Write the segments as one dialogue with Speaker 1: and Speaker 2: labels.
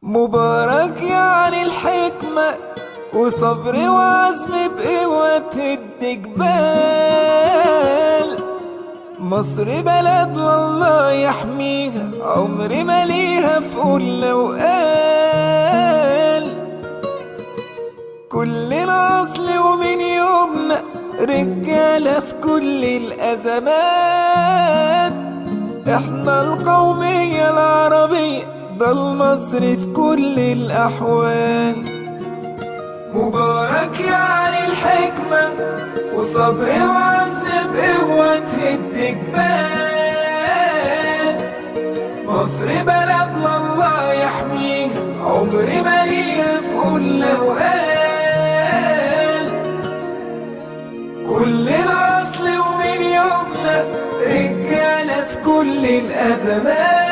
Speaker 1: مبارك يعني الحكمة وصبر وعزم بقوة الجبال. مصر بلد الله يحميها، عمر ما ليها فقول لو قال. كلنا أصل ومن يومنا رجالة في كل الأزمات. احنا القومية العربية ده المصري في كل الأحوال. مبارك يعني الحكمة وصبر وعزم بقوة الجبال. مصر بلد الله يحميها، عمر ما ليها فقول لو قال. كلنا أصل ومن يومنا رجالة في كل الأزمات.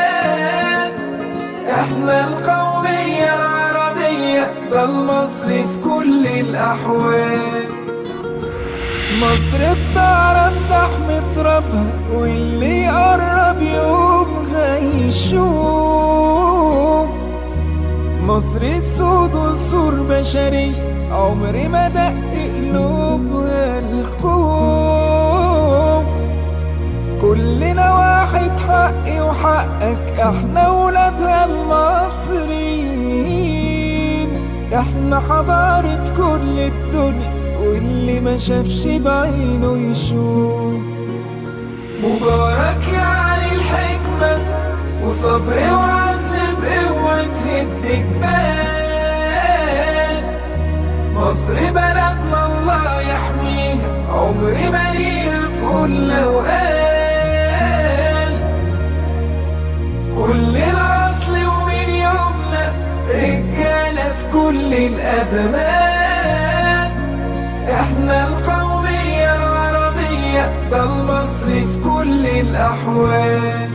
Speaker 1: احنا القومية العربية ده المصري في كل الأحوال. مصر بتعرف تحمي ترابها، واللي يقرب يومها يشوف. مصر السود وسور بشرية، عمري ما دق قلوبها الخوف. كلنا واحد، حقي وحقك، احنا ولادها المصريين. احنا حضارة كل الدنيا، واللي ما شافش بعينه يشوف. مبارك يعني الحكمة وصبر وعزم بقوة الجبال. مصر بلدنا الله يحميها، عمر ما ليها فقول لو قال. كلنا أصل ومن يومنا رجالة في كل الأزمات. احنا القومية العربية ده المصري في كل الأحوال.